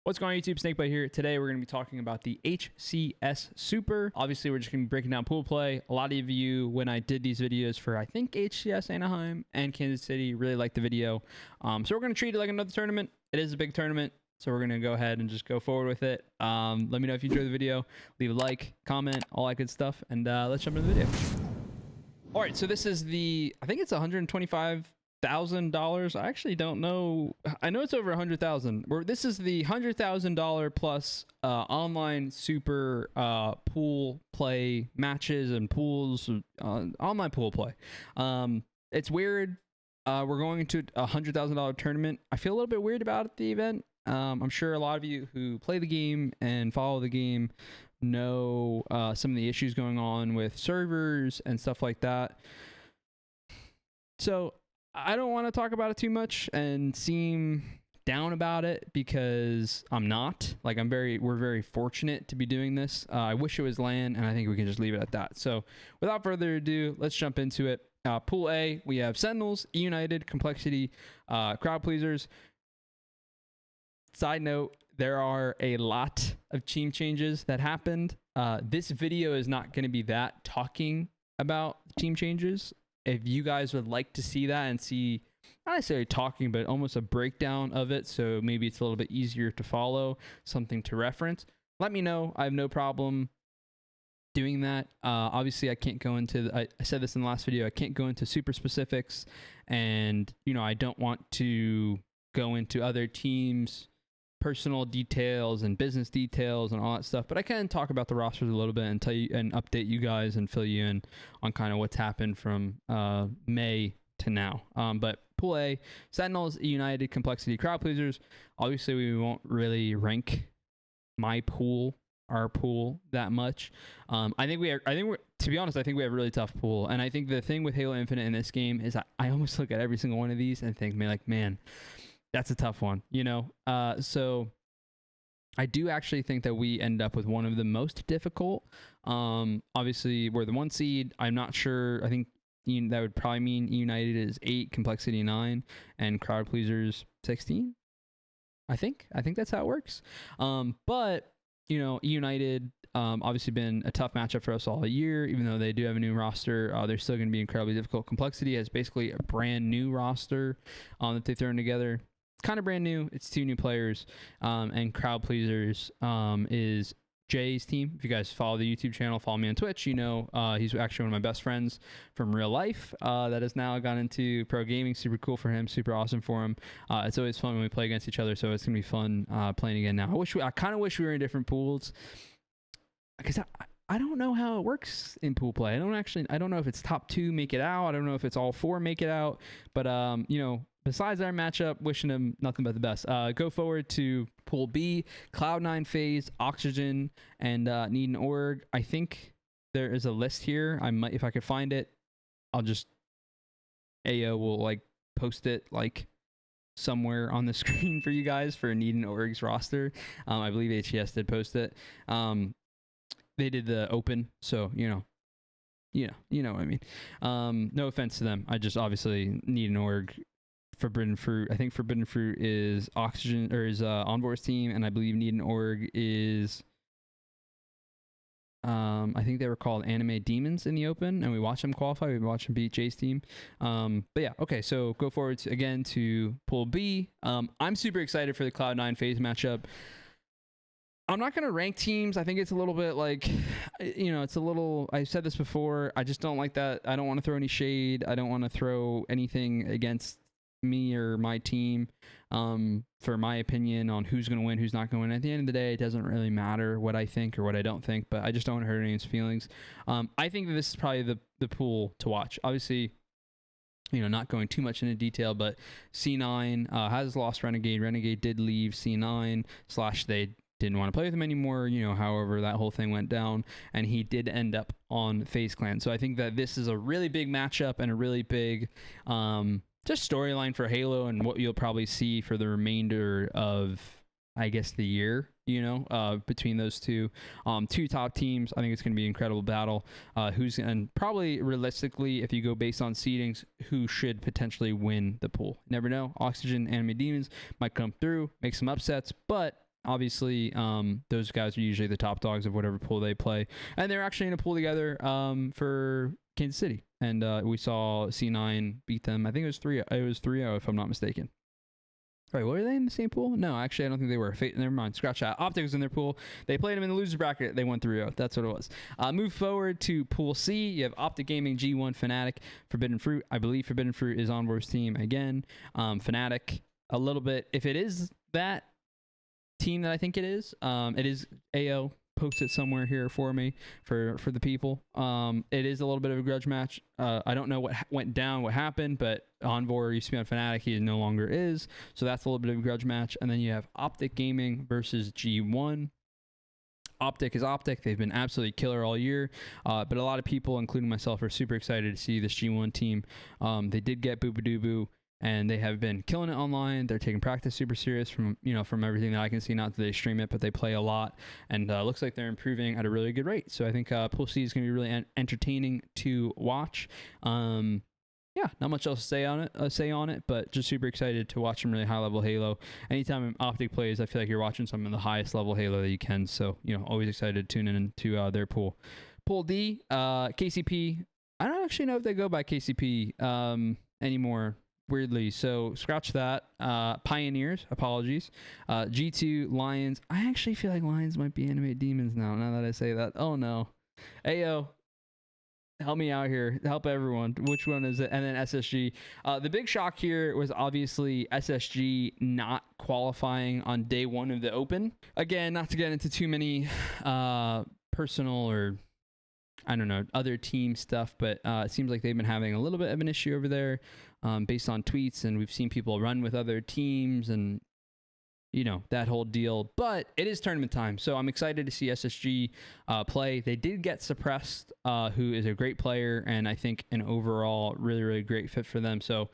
What's going on, YouTube? Snakebite here. Today we're going to be talking about the HCS Super. Obviously, we're just going to be breaking down pool play. A lot of you, when I did these videos for, I think, HCS Anaheim and Kansas City, really liked the video. So we're going to treat it like another tournament. It is a big tournament, so we're going to go ahead and just go forward with it. Let me know if you enjoyed the video. Leave a like, comment, all that good stuff, and let's jump into the video. All right, so this is the, I think it's $125,000. I actually don't know. I know it's over 100,000. This is the $100,000 plus online super pool play matches and pools, online pool play. It's weird. We're going into a $100,000 tournament. I feel a little bit weird about the event. I'm sure a lot of you who play the game and follow the game know some of the issues going on with servers and stuff like that. So I don't want to talk about it too much and seem down about it, because I'm not. Like, we're very fortunate to be doing this. I wish it was LAN, and I think we can just leave it at that. So without further ado, let's jump into it. Pool A, we have Sentinels, E United, Complexity, Crowd Pleasers. Side note, there are a lot of team changes that happened. This video is not going to be that talking about team changes. If you guys would like to see that and see, not necessarily talking, but almost a breakdown of it, so maybe it's a little bit easier to follow, something to reference, let me know. I have no problem doing that. Obviously, I can't go into, I said this in the last video, I can't go into super specifics, and, you know, I don't want to go into other teams' personal details and business details and all that stuff, but I can talk about the rosters a little bit and tell you and update you guys and fill you in on kind of what's happened from May to now. But Pool A, Sentinels, United, Complexity, Crowd Pleasers. Obviously, we won't really rank our pool that much. I think we're, to be honest, I think we have a really tough pool. And I think the thing with Halo Infinite in this game is I almost look at every single one of these and think, man, that's a tough one, you know? So I do actually think that we end up with one of the most difficult. Obviously, we're the 1 seed. I'm not sure. I think that would probably mean United is 8, Complexity 9, and Crowd Pleasers 16. I think that's how it works. But, you know, United obviously been a tough matchup for us all year. Even though they do have a new roster, they're still going to be incredibly difficult. Complexity has basically a brand new roster that they've thrown together. Kind of brand new. It's 2 new players. And Crowd Pleasers is Jay's team. If you guys follow the YouTube channel, follow me on Twitch, you know he's actually one of my best friends from real life that has now gone into pro gaming. Super cool for him, super awesome for him. It's always fun when we play against each other, so it's gonna be fun playing again now. I kind of wish we were in different pools, because I don't know how it works in pool play. I don't know if it's top 2 make it out. I don't know if it's all 4 make it out. But you know, besides our matchup, wishing them nothing but the best. Go forward to Pool B, Cloud9, FaZe, Oxygen, and Need an Org. I think there is a list here. I might, if I could find it, I'll just AO will like post it like somewhere on the screen for you guys for Need an Org's roster. I believe HCS did post it. They did the open, so you know what I mean. No offense to them. I just obviously Need an Org. Forbidden Fruit. I think Forbidden Fruit is Oxygen, or is Envoy's team, and I believe Need an Org is I think they were called Anime Demons in the open, and we watched them qualify. We watched them beat Jay's team. But yeah, okay, so go forward again to Pool B. I'm super excited for the Cloud9 FaZe matchup. I'm not going to rank teams. I think it's a little bit like, you know, it's a little, I've said this before, I just don't like that. I don't want to throw any shade. I don't want to throw anything against me or my team for my opinion on who's going to win, who's not going to win. At the end of the day, it doesn't really matter what I think or what I don't think, but I just don't want to hurt anyone's feelings. I think that this is probably the pool to watch. Obviously, you know, not going too much into detail, but C9 has lost Renegade. Renegade did leave C9 / they didn't want to play with him anymore, you know, however that whole thing went down, and he did end up on FaZe Clan. So I think that this is a really big matchup and a really big just storyline for Halo, and what you'll probably see for the remainder of, I guess, the year, you know, between those two top teams. I think it's going to be an incredible battle. And probably realistically, if you go based on seedings, who should potentially win the pool. Never know. Oxygen, Anime Demons might come through, make some upsets, but Obviously, those guys are usually the top dogs of whatever pool they play, and they're actually in a pool together for Kansas City, and we saw C9 beat them. I think it was 3. It was 3-0 if I'm not mistaken. Right, were they in the same pool? No, actually, I don't think they were. Never mind. Scratch that. Optic was in their pool. They played them in the loser bracket. They won 3-0. That's what it was. Move forward to Pool C. You have Optic Gaming, G1, Fnatic, Forbidden Fruit. I believe Forbidden Fruit is Envoy's team again. Fnatic, a little bit. If it is that team that I think it is AO. Post it somewhere here for me for the people. It is a little bit of a grudge match. I don't know what went down, what happened, but Envoy used to be on Fnatic. He no longer is. So that's a little bit of a grudge match. And then you have Optic Gaming versus G1. Optic is Optic. They've been absolutely killer all year. But a lot of people, including myself, are super excited to see this G1 team. They did get Boopadoo, and they have been killing it online. They're taking practice super serious from everything that I can see. Not that they stream it, but they play a lot, and looks like they're improving at a really good rate. So I think Pool C is going to be really entertaining to watch. Yeah, not much else to say on it, but just super excited to watch some really high level Halo. Anytime Optic plays, I feel like you're watching some of the highest level Halo that you can. So always excited to tune into their pool. Pool D, KCP. I don't actually know if they go by KCP anymore. Weirdly, so scratch that. Pioneers, apologies. G2, Lions. I actually feel like Lions might be Animate Demons now that I say that. Oh no. Ayo, help me out here. Help everyone. Which one is it? And then SSG. The big shock here was obviously SSG not qualifying on day 1 of the Open. Again, not to get into too many personal or I don't know, other team stuff, but it seems like they've been having a little bit of an issue over there based on tweets, and we've seen people run with other teams and, that whole deal. But it is tournament time, so I'm excited to see SSG play. They did get Suppressed, who is a great player, and I think an overall really, really great fit for them. So,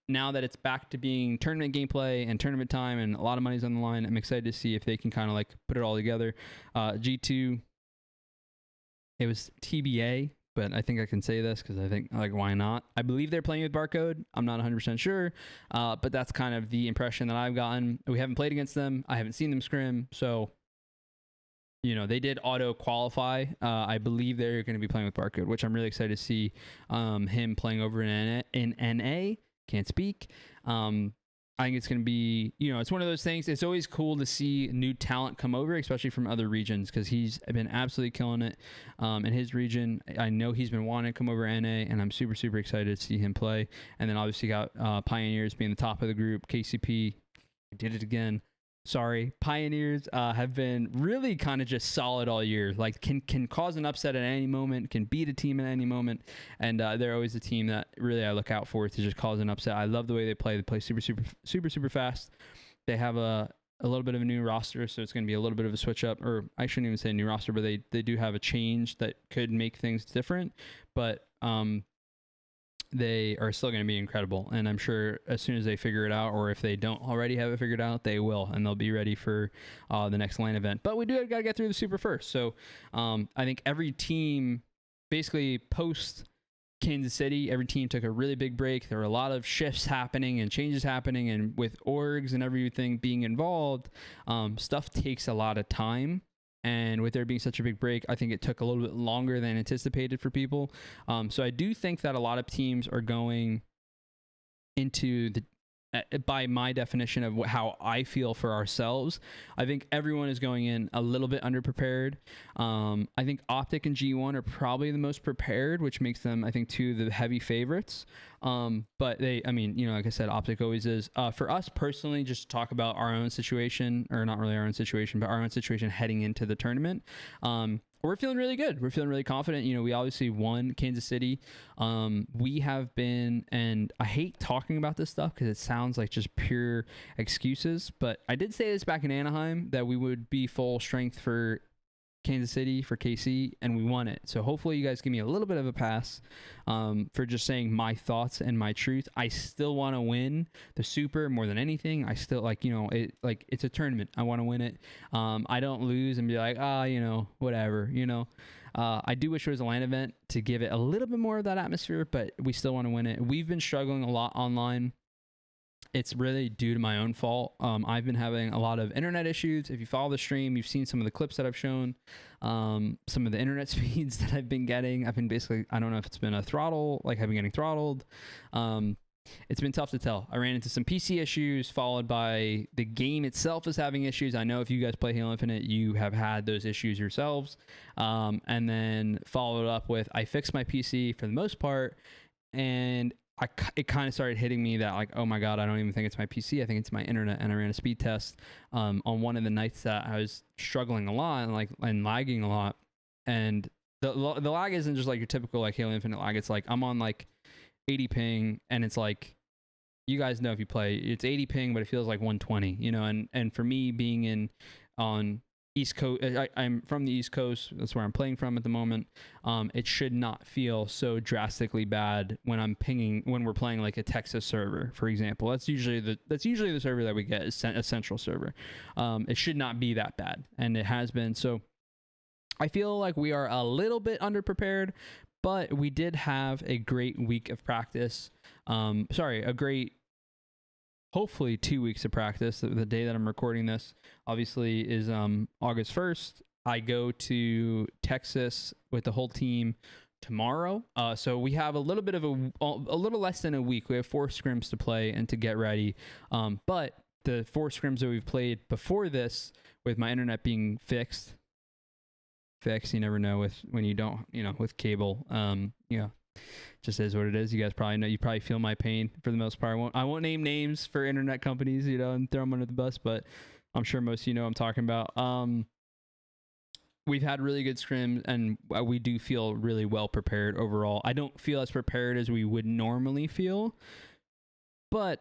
now that it's back to being tournament gameplay and tournament time and a lot of money's on the line, I'm excited to see if they can kind of like put it all together. G2, it was TBA, but I think I can say this because I think, why not? I believe they're playing with Barcode. I'm not 100% sure, but that's kind of the impression that I've gotten. We haven't played against them. I haven't seen them scrim, so, they did auto-qualify. I believe they're going to be playing with Barcode, which I'm really excited to see him playing over in NA. Can't speak. I think it's going to be, it's one of those things. It's always cool to see new talent come over, especially from other regions, because he's been absolutely killing it in his region. I know he's been wanting to come over NA, and I'm super, super excited to see him play. And then obviously got Pioneers being the top of the group. KCP, I did it again. Sorry. Pioneers have been really kind of just solid all year. Like can cause an upset at any moment, can beat a team at any moment, and they're always a team that really I look out for to just cause an upset. I love the way they play. They play super, super, super, super fast. They have a little bit of a new roster, so it's going to be a little bit of a switch up, or I shouldn't even say new roster, but they do have a change that could make things different. But they are still going to be incredible, and I'm sure as soon as they figure it out, or if they don't already have it figured out, they will, and they'll be ready for the next LAN event. But we do got to get through the Super first, so I think every team, basically post Kansas City, every team took a really big break. There were a lot of shifts happening and changes happening, and with orgs and everything being involved, stuff takes a lot of time. And with there being such a big break, I think it took a little bit longer than anticipated for people. So I do think that a lot of teams are going into by my definition of how I feel for ourselves, I think everyone is going in a little bit underprepared. I think Optic and G1 are probably the most prepared, which makes them, I think, two of the heavy favorites. But like I said, Optic always is. For us personally, just to talk about our own situation, or not really our own situation, but our own situation heading into the tournament. We're feeling really good. We're feeling really confident. We obviously won Kansas City. We have been, and I hate talking about this stuff because it sounds like just pure excuses, but I did say this back in Anaheim that we would be full strength for Kansas City, for KC, and we won it. So hopefully you guys give me a little bit of a pass for just saying my thoughts and my truth. I still want to win the Super more than anything. I still it's a tournament. I want to win it. I don't lose and be like, whatever, I do wish it was a LAN event to give it a little bit more of that atmosphere, but we still want to win it. We've been struggling a lot online. it's really due to my own fault. I've been having a lot of internet issues. If you follow the stream, you've seen some of the clips that I've shown, some of the internet speeds that I've been getting. I've been basically, I don't know if it's been a throttle, like I've been getting throttled. It's been tough to tell. I ran into some PC issues, followed by the game itself is having issues. I know if you guys play Halo Infinite, you have had those issues yourselves. And then followed up with, I fixed my PC for the most part, and it kind of started hitting me that, like, oh my God, I don't even think it's my PC. I think it's my internet. And I ran a speed test on one of the nights that I was struggling a lot and lagging a lot. And the lag isn't just like your typical like Halo Infinite lag. It's like I'm on like 80 ping, and it's like, you guys know if you play, it's 80 ping, but it feels like 120, you know. And for me, being on East Coast, I'm from the East Coast, that's where I'm playing from at the moment. It should not feel so drastically bad when I'm pinging, when we're playing like a Texas server, for example. That's usually the server that we get, is a central server. It should not be that bad, and it has been. So I feel like we are a little bit underprepared, but we did have a great week of practice. Hopefully 2 weeks of practice. The day that I'm recording this, obviously, is August 1st. I go to Texas with the whole team tomorrow. So we have a little bit of a little less than a week. We have 4 scrims to play and to get ready. But the 4 scrims that we've played before this, with my internet being fixed, you never know when you don't, with cable, just is what it is. You guys probably know, you probably feel my pain for the most part. I won't name names for internet companies, and throw them under the bus, but I'm sure most of you know what I'm talking about. We've had really good scrims, and we do feel really well prepared overall. I don't feel as prepared as we would normally feel, but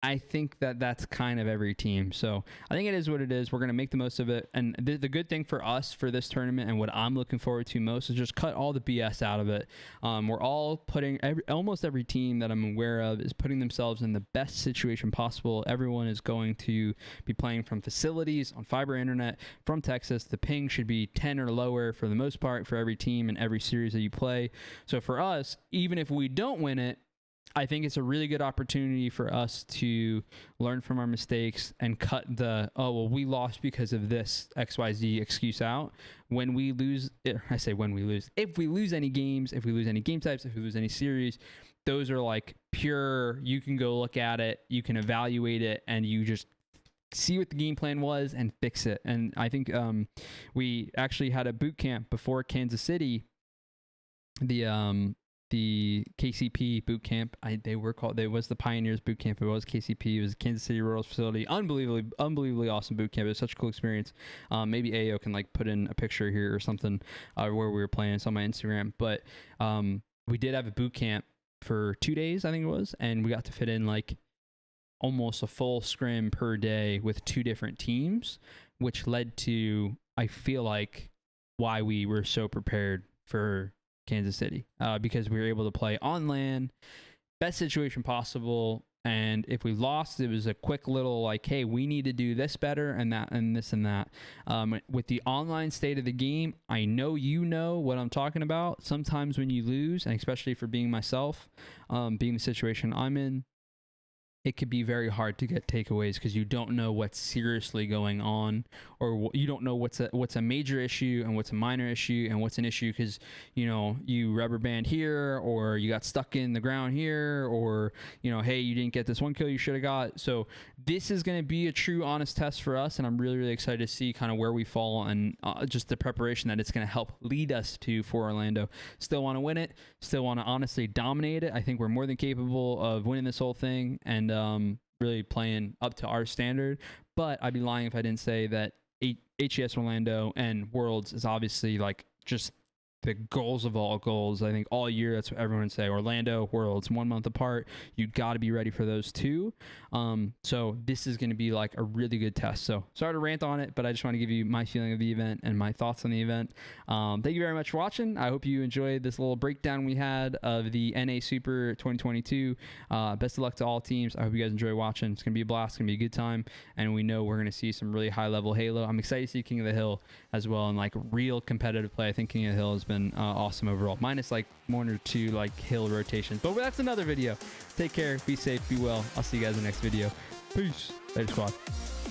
I think that's kind of every team. So I think it is what it is. We're going to make the most of it. And the good thing for us for this tournament, and what I'm looking forward to most, is just cut all the BS out of it. We're all putting, almost every team that I'm aware of is putting themselves in the best situation possible. Everyone is going to be playing from facilities on fiber internet from Texas. The ping should be 10 or lower for the most part for every team and every series that you play. So for us, even if we don't win it, I think it's a really good opportunity for us to learn from our mistakes and cut we lost because of this XYZ excuse out. When we lose, if we lose any games, if we lose any game types, if we lose any series, those are like pure, you can go look at it, you can evaluate it, and you just see what the game plan was and fix it. And I think we actually had a boot camp before Kansas City, the KCP boot camp. They was the Pioneers boot camp. It was KCP. It was Kansas City Royals facility. Unbelievably awesome boot camp. It was such a cool experience. Maybe AO can like put in a picture here or something where we were playing. It's on my Instagram. But we did have a boot camp for 2 days, I think it was, and we got to fit in like almost a full scrim per day with 2 different teams, which led to, I feel like, why we were so prepared for Kansas City, because we were able to play on LAN, best situation possible. And if we lost, it was a quick little like, hey, we need to do this better and that and this and that. With the online state of the game, I know you know what I'm talking about. Sometimes when you lose, and especially for being myself, being the situation I'm in, it could be very hard to get takeaways because you don't know what's seriously going on, or you don't know what's a major issue and what's a minor issue and what's an issue because, you rubber band here, or you got stuck in the ground here, or, hey, you didn't get this one kill you should have got. So this is going to be a true honest test for us, and I'm really, really excited to see kind of where we fall and just the preparation that it's going to help lead us to for Orlando. Still want to win it, still want to honestly dominate it. I think we're more than capable of winning this whole thing and really playing up to our standard. But I'd be lying if I didn't say that HCS Orlando and Worlds is obviously like just the goals of all goals. I think all year, that's what everyone would say. Orlando, Worlds, 1 month apart. You got to be ready for those two. So this is going to be like a really good test. So sorry to rant on it, but I just want to give you my feeling of the event and my thoughts on the event. Thank you very much for watching. I hope you enjoyed this little breakdown we had of the NA Super 2022. Best of luck to all teams. I hope you guys enjoy watching. It's going to be a blast. It's going to be a good time. And we know we're going to see some really high level Halo. I'm excited to see King of the Hill as well, and like real competitive play. I think King of the Hill has been been awesome overall, minus like 1 or 2 like hill rotations. But that's another video. Take care, be safe, be well. I'll see you guys in the next video. Peace. Later, squad.